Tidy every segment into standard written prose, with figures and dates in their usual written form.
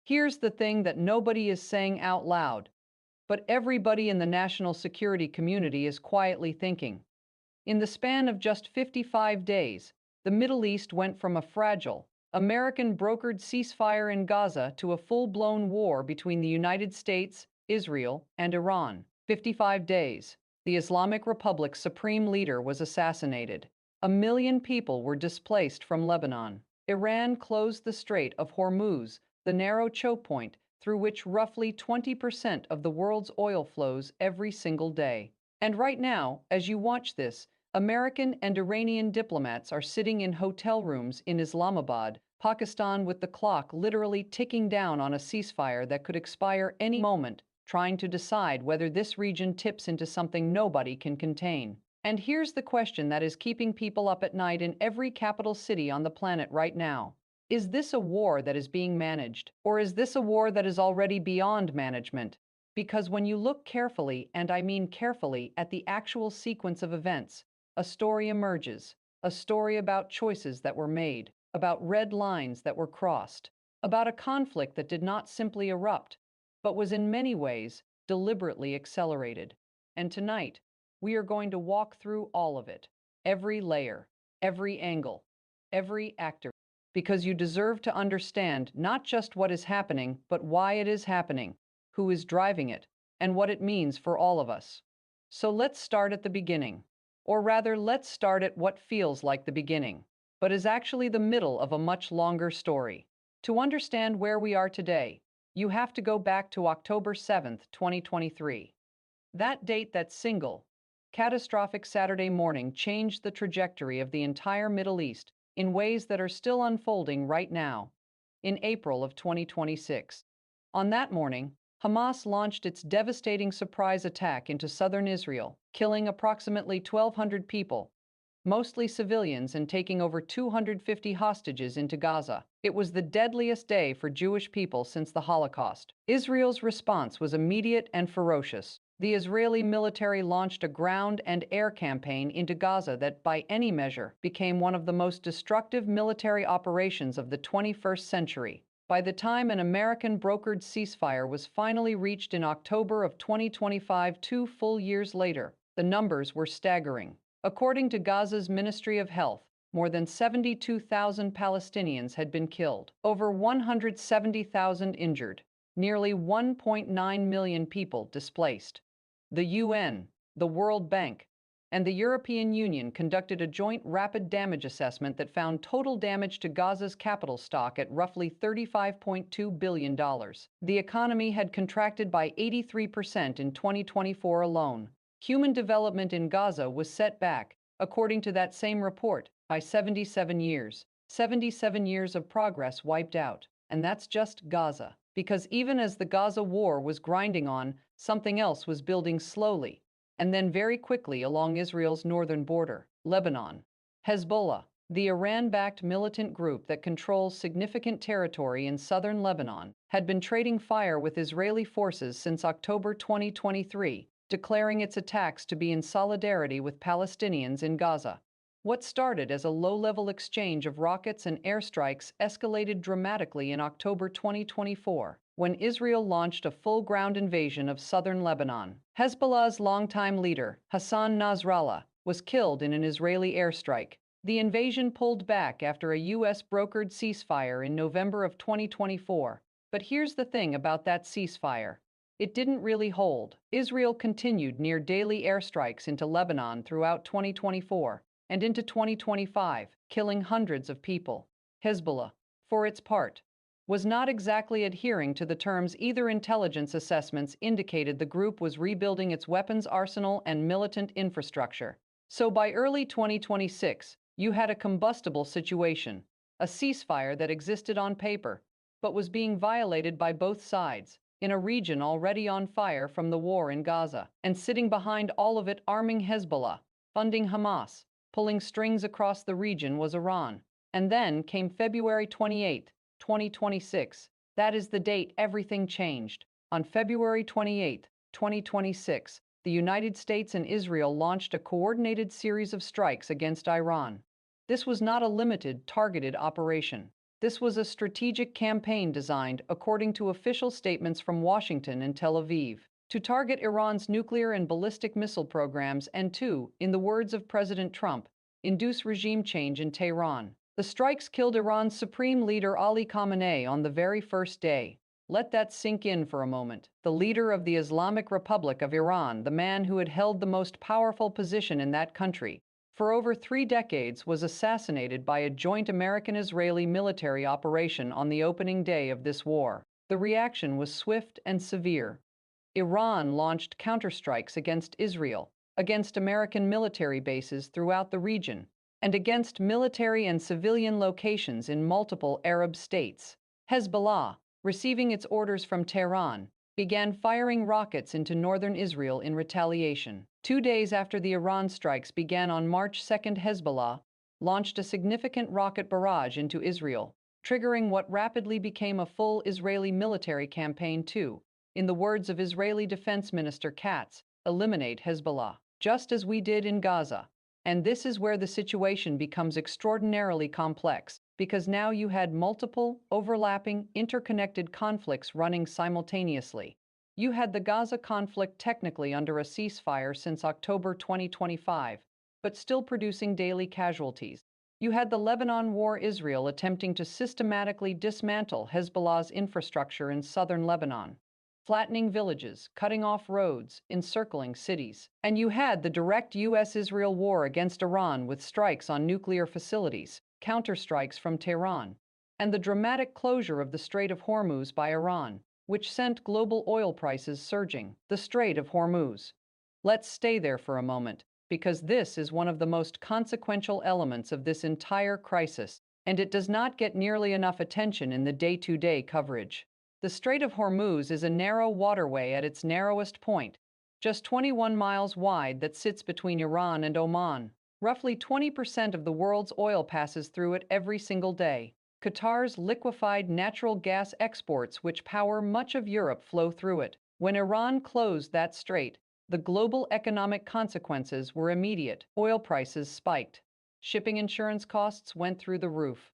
Here's the thing that nobody is saying out loud, but everybody in the national security community is quietly thinking. In the span of just 55 days, the Middle East went from a fragile, American brokered ceasefire in Gaza to a full-blown war between the United States, Israel, and Iran. 55 days. The Islamic Republic's supreme leader was assassinated. A million people were displaced from Lebanon. Iran closed the Strait of Hormuz, the narrow choke point through which roughly 20% of the world's oil flows every single day. And right now, as you watch this, American and Iranian diplomats are sitting in hotel rooms in Islamabad, Pakistan, with the clock literally ticking down on a ceasefire that could expire any moment, trying to decide whether this region tips into something nobody can contain. And here's the question that is keeping people up at night in every capital city on the planet right now. Is this a war that is being managed, or is this a war that is already beyond management? Because when you look carefully, and I mean carefully, at the actual sequence of events, a story emerges, a story about choices that were made, about red lines that were crossed, about a conflict that did not simply erupt, but was in many ways deliberately accelerated. And tonight, we are going to walk through all of it, every layer, every angle, every actor, because you deserve to understand not just what is happening, but why it is happening, who is driving it, and what it means for all of us. So let's start at the beginning. Or rather, let's start at what feels like the beginning, but is actually the middle of a much longer story. To understand where we are today, you have to go back to October 7th, 2023. That date, that single, catastrophic Saturday morning, changed the trajectory of the entire Middle East in ways that are still unfolding right now. In April of 2026. On that morning, Hamas launched its devastating surprise attack into southern Israel, killing approximately 1,200 people, mostly civilians, and taking over 250 hostages into Gaza. It was the deadliest day for Jewish people since the Holocaust. Israel's response was immediate and ferocious. The Israeli military launched a ground and air campaign into Gaza that, by any measure, became one of the most destructive military operations of the 21st century. By the time an American brokered ceasefire was finally reached in October of 2025, 2 full years later, the numbers were staggering. According to Gaza's Ministry of Health, more than 72,000 Palestinians had been killed, over 170,000 injured, nearly 1.9 million people displaced. The UN, the World Bank, and the European Union conducted a joint rapid damage assessment that found total damage to Gaza's capital stock at roughly $35.2 billion. The economy had contracted by 83% in 2024 alone. Human development in Gaza was set back, according to that same report, by 77 years. 77 years of progress wiped out. And that's just Gaza. Because even as the Gaza war was grinding on, something else was building slowly, and then very quickly along Israel's northern border. Lebanon. Hezbollah, the Iran-backed militant group that controls significant territory in southern Lebanon, had been trading fire with Israeli forces since October 2023, declaring its attacks to be in solidarity with Palestinians in Gaza. What started as a low-level exchange of rockets and airstrikes escalated dramatically in October 2024, when Israel launched a full-ground invasion of southern Lebanon. Hezbollah's longtime leader, Hassan Nasrallah, was killed in an Israeli airstrike. The invasion pulled back after a U.S.-brokered ceasefire in November of 2024. But here's the thing about that ceasefire. It didn't really hold. Israel continued near-daily airstrikes into Lebanon throughout 2024 and into 2025, killing hundreds of people. Hezbollah, for its part, was not exactly adhering to the terms either. Intelligence assessments indicated the group was rebuilding its weapons arsenal and militant infrastructure. So by early 2026, you had a combustible situation, a ceasefire that existed on paper, but was being violated by both sides, in a region already on fire from the war in Gaza. And sitting behind all of it, arming Hezbollah, funding Hamas, pulling strings across the region, was Iran. And then came February 28, 2026. That is the date everything changed. On February 28, 2026, the United States and Israel launched a coordinated series of strikes against Iran. This was not a limited, targeted operation. This was a strategic campaign designed, according to official statements from Washington and Tel Aviv, to target Iran's nuclear and ballistic missile programs and to, in the words of President Trump, induce regime change in Tehran. The strikes killed Iran's supreme leader Ali Khamenei on the very first day. Let that sink in for a moment. The leader of the Islamic Republic of Iran, the man who had held the most powerful position in that country for over 3 decades, was assassinated by a joint American-Israeli military operation on the opening day of this war. The reaction was swift and severe. Iran launched counterstrikes against Israel, against American military bases throughout the region, and against military and civilian locations in multiple Arab states. Hezbollah, receiving its orders from Tehran, began firing rockets into northern Israel in retaliation. 2 days after the Iran strikes began on March 2nd, Hezbollah launched a significant rocket barrage into Israel, triggering what rapidly became a full Israeli military campaign to, in the words of Israeli Defense Minister Katz, eliminate Hezbollah, just as we did in Gaza. And this is where the situation becomes extraordinarily complex, because now you had multiple, overlapping, interconnected conflicts running simultaneously. You had the Gaza conflict technically under a ceasefire since October 2025, but still producing daily casualties. You had the Lebanon war, Israel attempting to systematically dismantle Hezbollah's infrastructure in southern Lebanon, flattening villages, cutting off roads, encircling cities. And you had the direct U.S.-Israel war against Iran with strikes on nuclear facilities, counterstrikes from Tehran, and the dramatic closure of the Strait of Hormuz by Iran, which sent global oil prices surging. The Strait of Hormuz. Let's stay there for a moment, because this is one of the most consequential elements of this entire crisis, and it does not get nearly enough attention in the day-to-day coverage. The Strait of Hormuz is a narrow waterway at its narrowest point, just 21 miles wide, that sits between Iran and Oman. Roughly 20% of the world's oil passes through it every single day. Qatar's liquefied natural gas exports, which power much of Europe, flow through it. When Iran closed that strait, the global economic consequences were immediate. Oil prices spiked. Shipping insurance costs went through the roof.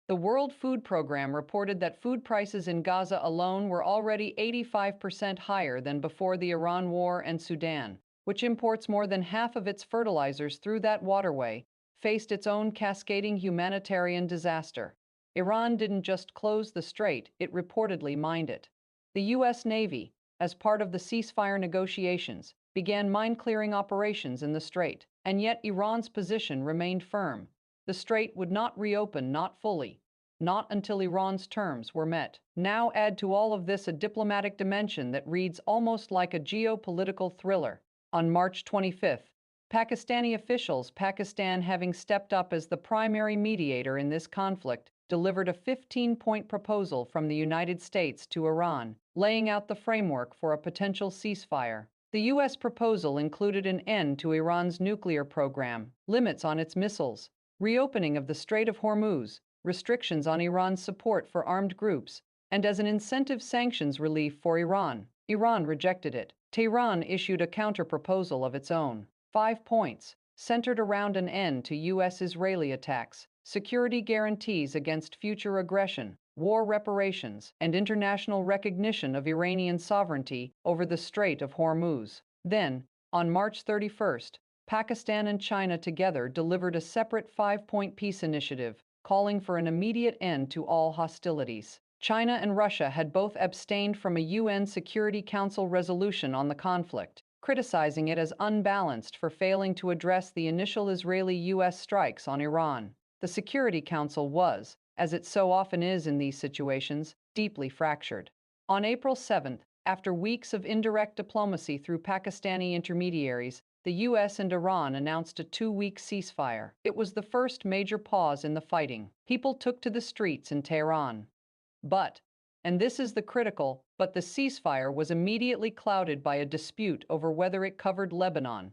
The World Food Programme reported that food prices in Gaza alone were already 85% higher than before the Iran war, and Sudan, which imports more than half of its fertilizers through that waterway, faced its own cascading humanitarian disaster. Iran didn't just close the strait, it reportedly mined it. The U.S. Navy, as part of the ceasefire negotiations, began mine-clearing operations in the strait, and yet Iran's position remained firm. The strait would not reopen, not fully, not until Iran's terms were met. Now add to all of this a diplomatic dimension that reads almost like a geopolitical thriller. On March 25th, Pakistani officials, Pakistan having stepped up as the primary mediator in this conflict, delivered a 15-point proposal from the United States to Iran, laying out the framework for a potential ceasefire. The U.S. proposal included an end to Iran's nuclear program, limits on its missiles, reopening of the Strait of Hormuz, restrictions on Iran's support for armed groups, and as an incentive, sanctions relief for Iran. Iran rejected it. Tehran issued a counter-proposal of its own. 5 points, centered around an end to U.S.-Israeli attacks, security guarantees against future aggression, war reparations, and international recognition of Iranian sovereignty over the Strait of Hormuz. Then, on March 31st, Pakistan and China together delivered a separate 5-point peace initiative, calling for an immediate end to all hostilities. China and Russia had both abstained from a UN Security Council resolution on the conflict, criticizing it as unbalanced for failing to address the initial Israeli-US strikes on Iran. The Security Council was, as it so often is in these situations, deeply fractured. On April 7th, after weeks of indirect diplomacy through Pakistani intermediaries, the U.S. and Iran announced a 2-week ceasefire. It was the first major pause in the fighting. People took to the streets in Tehran. But, and this is the critical, but the ceasefire was immediately clouded by a dispute over whether it covered Lebanon.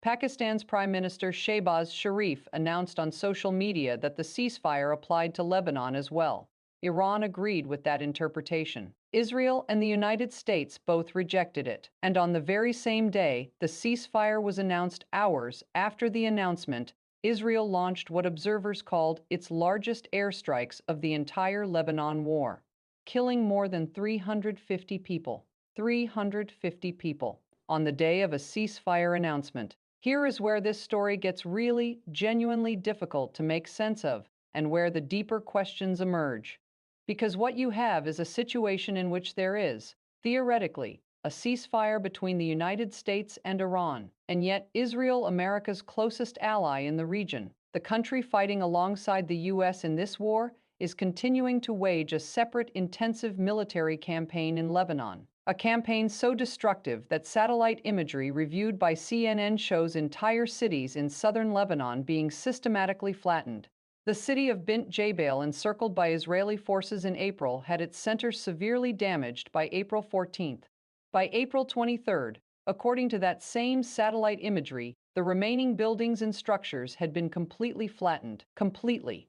Pakistan's Prime Minister Shehbaz Sharif announced on social media that the ceasefire applied to Lebanon as well. Iran agreed with that interpretation. Israel and the United States both rejected it. And on the very same day, the ceasefire was announced hours after the announcement, Israel launched what observers called its largest airstrikes of the entire Lebanon war, killing more than 350 people. 350 people on the day of a ceasefire announcement. Here is where this story gets really, genuinely difficult to make sense of, and where the deeper questions emerge. Because what you have is a situation in which there is, theoretically, a ceasefire between the United States and Iran, and yet Israel, America's closest ally in the region, the country fighting alongside the U.S. in this war, is continuing to wage a separate, intensive military campaign in Lebanon. A campaign so destructive that satellite imagery reviewed by CNN shows entire cities in southern Lebanon being systematically flattened. The city of Bint Jbeil, encircled by Israeli forces in April, had its center severely damaged by April 14th. By April 23rd, according to that same satellite imagery, the remaining buildings and structures had been completely flattened. Completely.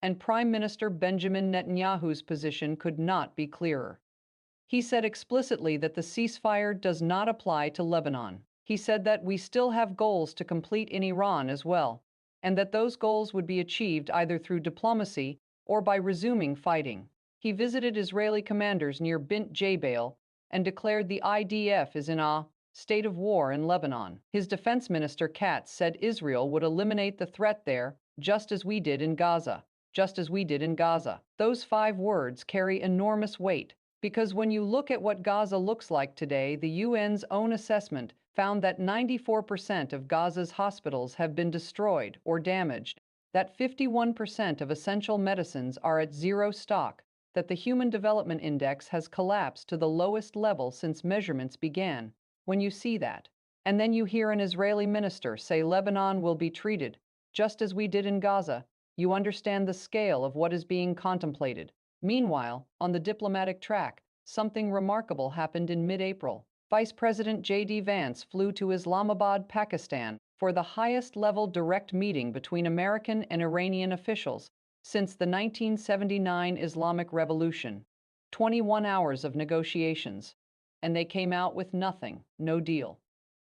And Prime Minister Benjamin Netanyahu's position could not be clearer. He said explicitly that the ceasefire does not apply to Lebanon. He said that we still have goals to complete in Iran as well, and that those goals would be achieved either through diplomacy or by resuming fighting. He visited Israeli commanders near Bint Jbeil and declared the IDF is in a state of war in Lebanon. His defense minister Katz said Israel would eliminate the threat there, just as we did in Gaza. Just as we did in Gaza. Those 5 words carry enormous weight. Because when you look at what Gaza looks like today, the UN's own assessment found that 94% of Gaza's hospitals have been destroyed or damaged, that 51% of essential medicines are at zero stock, that the Human Development Index has collapsed to the lowest level since measurements began. When you see that, and then you hear an Israeli minister say Lebanon will be treated just as we did in Gaza, you understand the scale of what is being contemplated. Meanwhile, on the diplomatic track, something remarkable happened in mid-April. Vice President J.D. Vance flew to Islamabad, Pakistan, for the highest-level direct meeting between American and Iranian officials since the 1979 Islamic Revolution. 21 hours of negotiations, and they came out with nothing, no deal.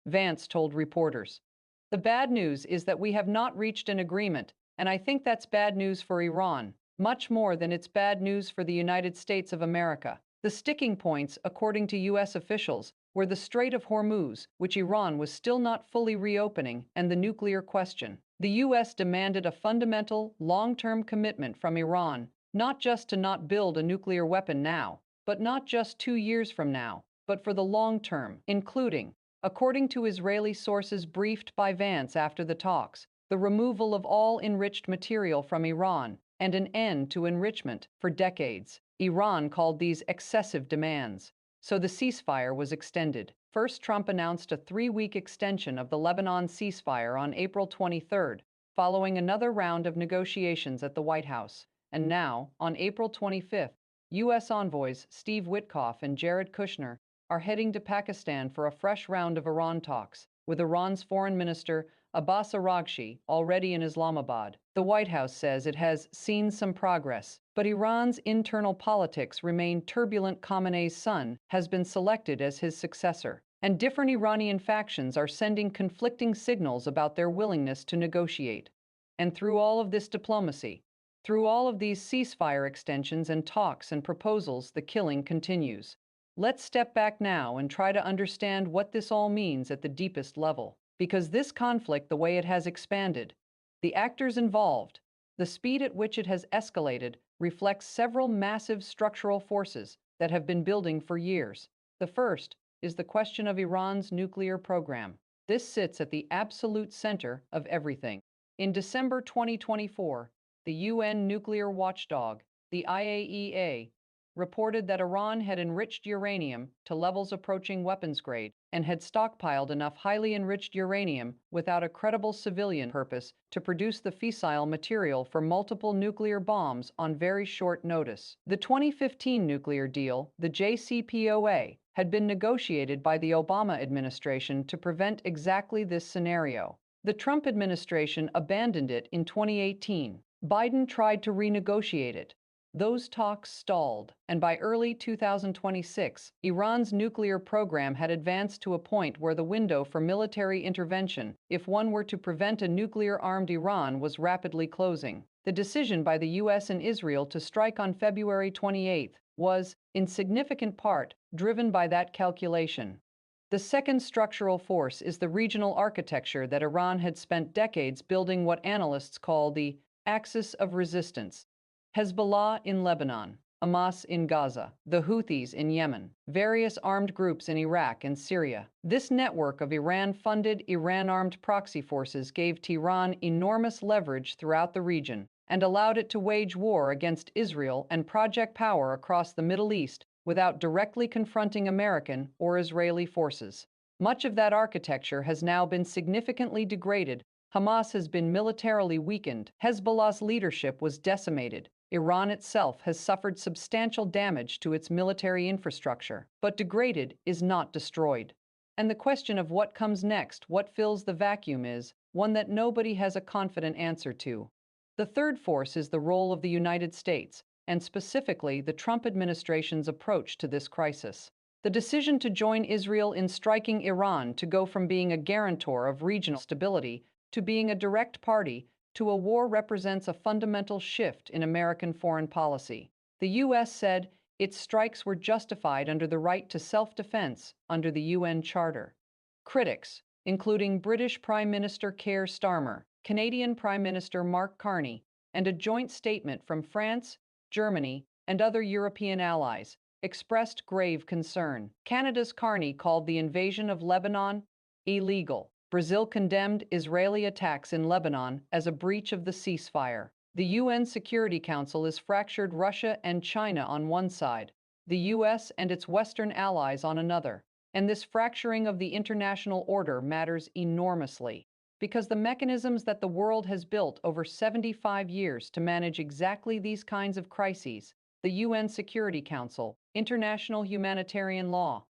Vance told reporters, "The bad news is that we have not reached an agreement, and I think that's bad news for Iran. Much more than it's bad news for the United States of America." The sticking points, according to U.S. officials, were the Strait of Hormuz, which Iran was still not fully reopening, and the nuclear question. The U.S. demanded a fundamental, long-term commitment from Iran, not just to not build a nuclear weapon now, but not just 2 years from now, but for the long term, including, according to Israeli sources briefed by Vance after the talks, the removal of all enriched material from Iran, and an end to enrichment for decades. Iran called these excessive demands. So the ceasefire was extended. First, Trump announced a 3-week extension of the Lebanon ceasefire on April 23rd, following another round of negotiations at the White House. And now, on April 25th, U.S. envoys Steve Witkoff and Jared Kushner are heading to Pakistan for a fresh round of Iran talks, with Iran's Foreign Minister Abbas Araghchi already in Islamabad. The White House says it has seen some progress, but Iran's internal politics remain turbulent. Khamenei's son has been selected as his successor, and different Iranian factions are sending conflicting signals about their willingness to negotiate. And through all of this diplomacy, through all of these ceasefire extensions and talks and proposals, the killing continues. Let's step back now and try to understand what this all means at the deepest level. Because this conflict, the way it has expanded, the actors involved, the speed at which it has escalated, reflects several massive structural forces that have been building for years. The first is the question of Iran's nuclear program. This sits at the absolute center of everything. In December 2024, the UN nuclear watchdog, the IAEA, reported that Iran had enriched uranium to levels approaching weapons grade and had stockpiled enough highly enriched uranium without a credible civilian purpose to produce the fissile material for multiple nuclear bombs on very short notice. The 2015 nuclear deal, the JCPOA, had been negotiated by the Obama administration to prevent exactly this scenario. The Trump administration abandoned it in 2018. Biden tried to renegotiate it, Those talks stalled, and by early 2026, Iran's nuclear program had advanced to a point where the window for military intervention, if one were to prevent a nuclear-armed Iran, was rapidly closing. The decision by the US and Israel to strike on February 28 was, in significant part, driven by that calculation. The second structural force is the regional architecture that Iran had spent decades building, what analysts call the axis of resistance. Hezbollah in Lebanon, Hamas in Gaza, the Houthis in Yemen, various armed groups in Iraq and Syria. This network of Iran-funded, Iran-armed proxy forces gave Tehran enormous leverage throughout the region and allowed it to wage war against Israel and project power across the Middle East without directly confronting American or Israeli forces. Much of that architecture has now been significantly degraded. Hamas has been militarily weakened. Hezbollah's leadership was decimated. Iran itself has suffered substantial damage to its military infrastructure, but degraded is not destroyed. And the question of what comes next, what fills the vacuum, is one that nobody has a confident answer to. The third force is the role of the United States, and specifically the Trump administration's approach to this crisis. The decision to join Israel in striking Iran, to go from being a guarantor of regional stability to being a direct party to a war, represents a fundamental shift in American foreign policy. The U.S. said its strikes were justified under the right to self-defense under the UN Charter. Critics, including British Prime Minister Keir Starmer, Canadian Prime Minister Mark Carney, and a joint statement from France, Germany, and other European allies, expressed grave concern. Canada's Carney called the invasion of Lebanon illegal. Brazil condemned Israeli attacks in Lebanon as a breach of the ceasefire. The UN Security Council has fractured Russia and China on one side, the US and its Western allies on another. And this fracturing of the international order matters enormously, because the mechanisms that the world has built over 75 years to manage exactly these kinds of crises, the UN Security Council, international humanitarian law,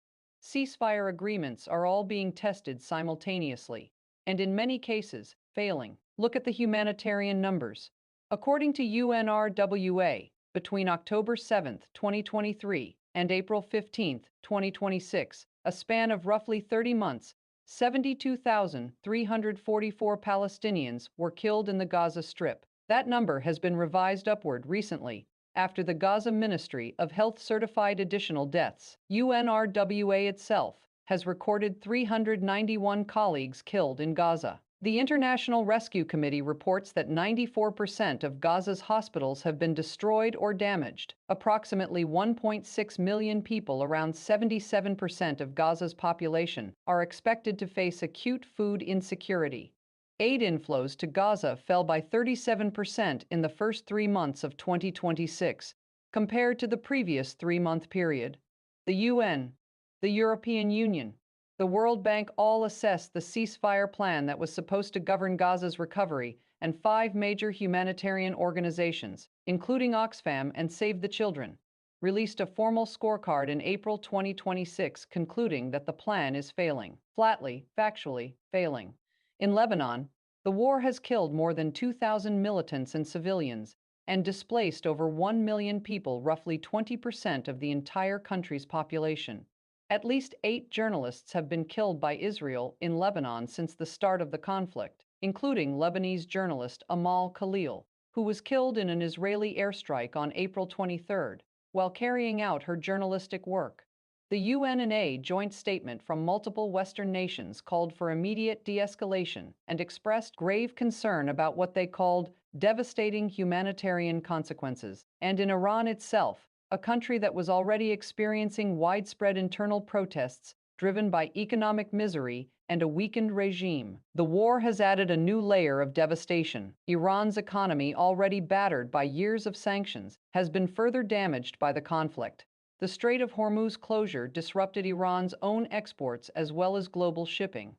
ceasefire agreements, are all being tested simultaneously, and in many cases, failing. Look at the humanitarian numbers. According to UNRWA, between October 7, 2023, and April 15, 2026, a span of roughly 30 months, 72,344 Palestinians were killed in the Gaza Strip. That number has been revised upward recently, after the Gaza Ministry of Health certified additional deaths. UNRWA itself has recorded 391 colleagues killed in Gaza. The International Rescue Committee reports that 94% of Gaza's hospitals have been destroyed or damaged. Approximately 1.6 million people, around 77% of Gaza's population, are expected to face acute food insecurity. Aid inflows to Gaza fell by 37% in the first 3 months of 2026, compared to the previous 3-month period. The UN, the European Union, the World Bank all assessed the ceasefire plan that was supposed to govern Gaza's recovery, and 5 major humanitarian organizations, including Oxfam and Save the Children, released a formal scorecard in April 2026 concluding that the plan is failing. Flatly, factually, failing. In Lebanon, the war has killed more than 2,000 militants and civilians and displaced over 1 million people, roughly 20% of the entire country's population. At least 8 journalists have been killed by Israel in Lebanon since the start of the conflict, including Lebanese journalist Amal Khalil, who was killed in an Israeli airstrike on April 23 while carrying out her journalistic work. The UN joint statement from multiple Western nations called for immediate de-escalation and expressed grave concern about what they called devastating humanitarian consequences. And in Iran itself, a country that was already experiencing widespread internal protests driven by economic misery and a weakened regime, the war has added a new layer of devastation. Iran's economy, already battered by years of sanctions, has been further damaged by the conflict. The Strait of Hormuz closure disrupted Iran's own exports as well as global shipping.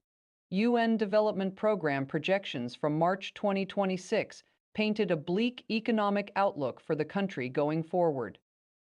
UN Development Program projections from March 2026 painted a bleak economic outlook for the country going forward.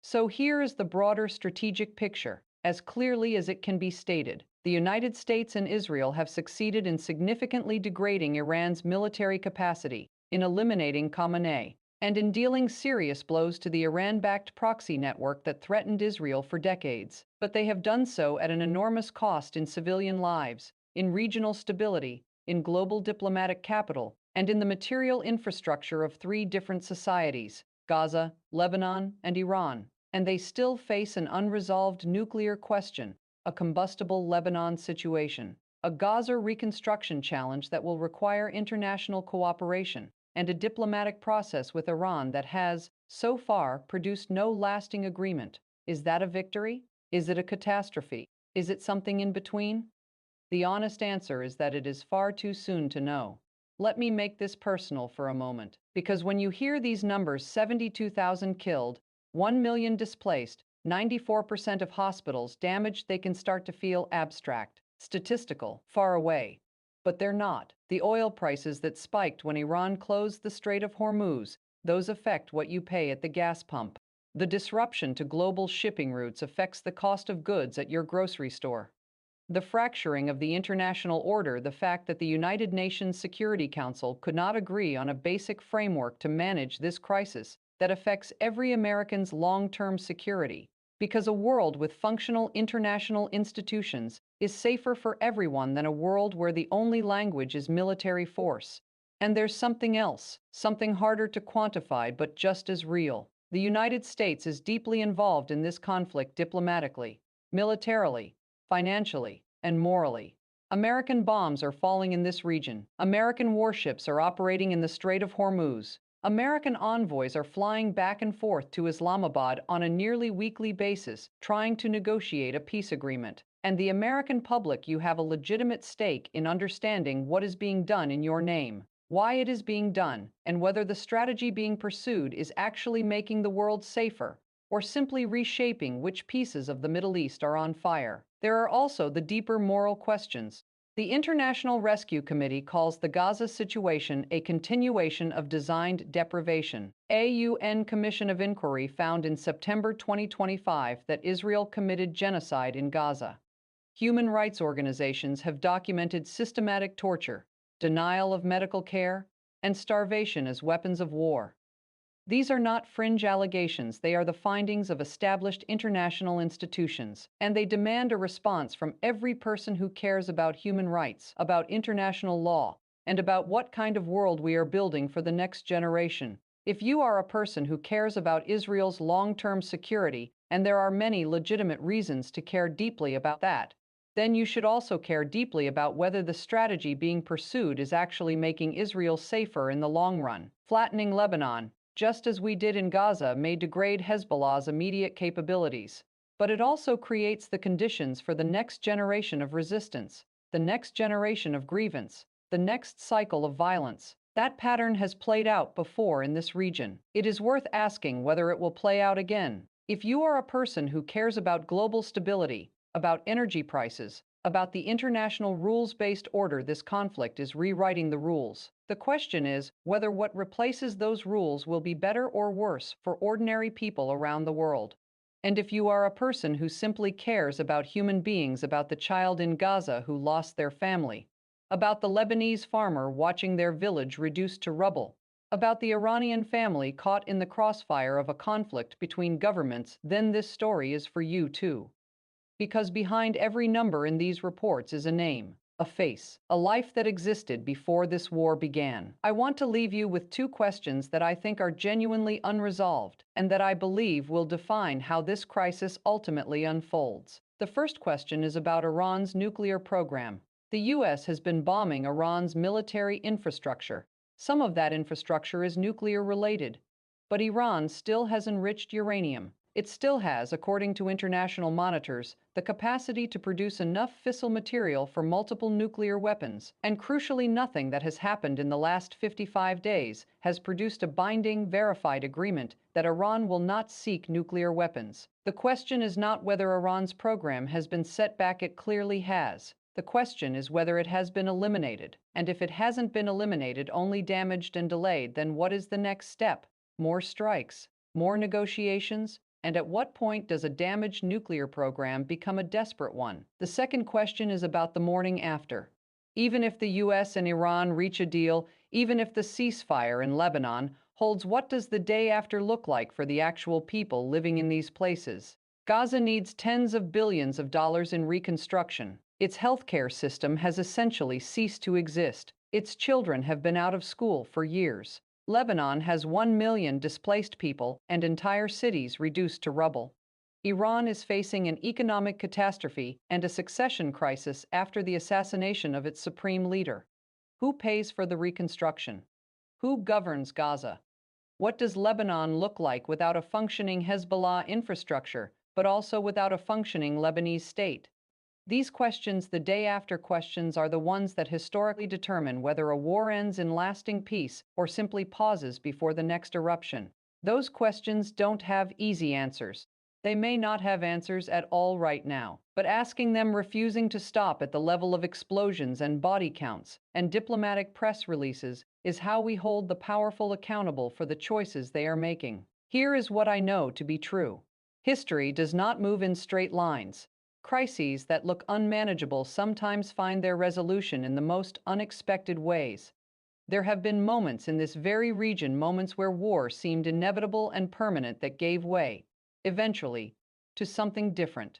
So here is the broader strategic picture, as clearly as it can be stated. The United States and Israel have succeeded in significantly degrading Iran's military capacity, in eliminating Khamenei, and in dealing serious blows to the Iran-backed proxy network that threatened Israel for decades. But they have done so at an enormous cost in civilian lives, in regional stability, in global diplomatic capital, and in the material infrastructure of three different societies: Gaza, Lebanon, and Iran. And they still face an unresolved nuclear question, a combustible Lebanon situation, a Gaza reconstruction challenge that will require international cooperation, and a diplomatic process with Iran that has, so far, produced no lasting agreement. Is that a victory? Is it a catastrophe? Is it something in between? The honest answer is that it is far too soon to know. Let me make this personal for a moment, because when you hear these numbers: 72,000 killed, 1 million displaced, 94% of hospitals damaged, they can start to feel abstract, statistical, far away. But they're not. The oil prices that spiked when Iran closed the Strait of Hormuz, those affect what you pay at the gas pump. The disruption to global shipping routes affects the cost of goods at your grocery store. The fracturing of the international order, the fact that the United Nations Security Council could not agree on a basic framework to manage this crisis that affects every American's long-term security, because a world with functional international institutions is safer for everyone than a world where the only language is military force. And there's something else, something harder to quantify but just as real. The United States is deeply involved in this conflict diplomatically, militarily, financially, and morally. American bombs are falling in this region. American warships are operating in the Strait of Hormuz. American envoys are flying back and forth to Islamabad on a nearly weekly basis, trying to negotiate a peace agreement. And the American public, you have a legitimate stake in understanding what is being done in your name, why it is being done, and whether the strategy being pursued is actually making the world safer, or simply reshaping which pieces of the Middle East are on fire. There are also the deeper moral questions. The International Rescue Committee calls the Gaza situation a continuation of designed deprivation. A UN Commission of Inquiry found in September 2025 that Israel committed genocide in Gaza. Human rights organizations have documented systematic torture, denial of medical care, and starvation as weapons of war. These are not fringe allegations, they are the findings of established international institutions, and they demand a response from every person who cares about human rights, about international law, and about what kind of world we are building for the next generation. If you are a person who cares about Israel's long-term security, and there are many legitimate reasons to care deeply about that, then you should also care deeply about whether the strategy being pursued is actually making Israel safer in the long run. Flattening Lebanon, just as we did in Gaza, may degrade Hezbollah's immediate capabilities. But it also creates the conditions for the next generation of resistance, the next generation of grievance, the next cycle of violence. That pattern has played out before in this region. It is worth asking whether it will play out again. If you are a person who cares about global stability, about energy prices, about the international rules-based order, this conflict is rewriting the rules. The question is whether what replaces those rules will be better or worse for ordinary people around the world. And if you are a person who simply cares about human beings, about the child in Gaza who lost their family, about the Lebanese farmer watching their village reduced to rubble, about the Iranian family caught in the crossfire of a conflict between governments, then this story is for you too. Because behind every number in these reports is a name, a face, a life that existed before this war began. I want to leave you with two questions that I think are genuinely unresolved and that I believe will define how this crisis ultimately unfolds. The first question is about Iran's nuclear program. The U.S. has been bombing Iran's military infrastructure. Some of that infrastructure is nuclear-related, but Iran still has enriched uranium. It still has, according to international monitors, the capacity to produce enough fissile material for multiple nuclear weapons, and crucially, nothing that has happened in the last 55 days has produced a binding, verified agreement that Iran will not seek nuclear weapons. The question is not whether Iran's program has been set back, it clearly has. The question is whether it has been eliminated. And if it hasn't been eliminated, only damaged and delayed, then what is the next step? More strikes? More negotiations? And at what point does a damaged nuclear program become a desperate one? The second question is about the morning after. Even if the US and Iran reach a deal, even if the ceasefire in Lebanon holds what does the day after look like for the actual people living in these places. Gaza needs tens of billions of dollars in reconstruction. Its healthcare system has essentially ceased to exist. Its children have been out of school for years. Lebanon has 1 million displaced people and entire cities reduced to rubble. Iran is facing an economic catastrophe and a succession crisis after the assassination of its supreme leader. Who pays for the reconstruction? Who governs Gaza? What does Lebanon look like without a functioning Hezbollah infrastructure, but also without a functioning Lebanese state? These questions, the day after questions, are the ones that historically determine whether a war ends in lasting peace or simply pauses before the next eruption. Those questions don't have easy answers. They may not have answers at all right now, but asking them, refusing to stop at the level of explosions and body counts and diplomatic press releases, is how we hold the powerful accountable for the choices they are making. Here is what I know to be true. History does not move in straight lines. Crises that look unmanageable sometimes find their resolution in the most unexpected ways. There have been moments in this very region, moments where war seemed inevitable and permanent, that gave way, eventually, to something different.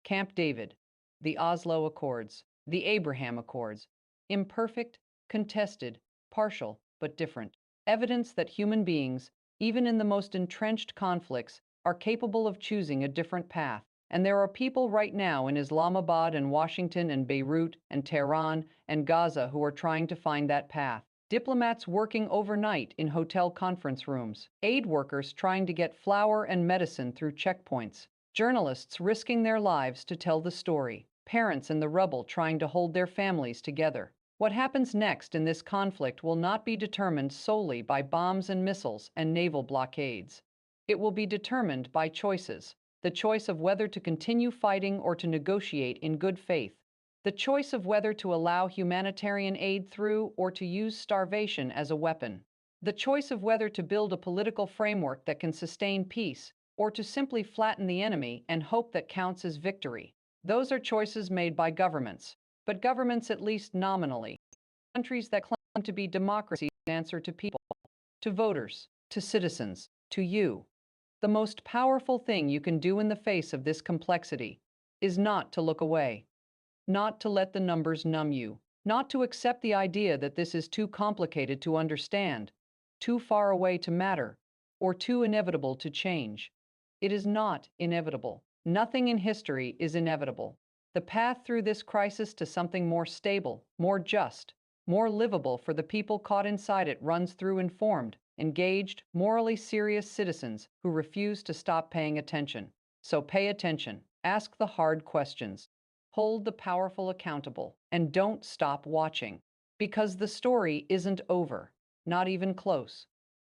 Camp David, the Oslo Accords, the Abraham Accords. Imperfect, contested, partial, but different. Evidence that human beings, even in the most entrenched conflicts, are capable of choosing a different path. And there are people right now in Islamabad and Washington and Beirut and Tehran and Gaza who are trying to find that path. Diplomats working overnight in hotel conference rooms, aid workers trying to get flour and medicine through checkpoints, journalists risking their lives to tell the story, parents in the rubble trying to hold their families together. What happens next in this conflict will not be determined solely by bombs and missiles and naval blockades. It will be determined by choices. The choice of whether to continue fighting or to negotiate in good faith. The choice of whether to allow humanitarian aid through or to use starvation as a weapon. The choice of whether to build a political framework that can sustain peace or to simply flatten the enemy and hope that counts as victory. Those are choices made by governments, but governments, at least nominally, countries that claim to be democracies, answer to people, to voters, to citizens, to you. The most powerful thing you can do in the face of this complexity is not to look away, not to let the numbers numb you, not to accept the idea that this is too complicated to understand, too far away to matter, or too inevitable to change. It is not inevitable. Nothing in history is inevitable. The path through this crisis to something more stable, more just, more livable for the people caught inside it runs through informed, engaged, morally serious citizens who refuse to stop paying attention. So pay attention, ask the hard questions, hold the powerful accountable, and don't stop watching. Because the story isn't over, not even close.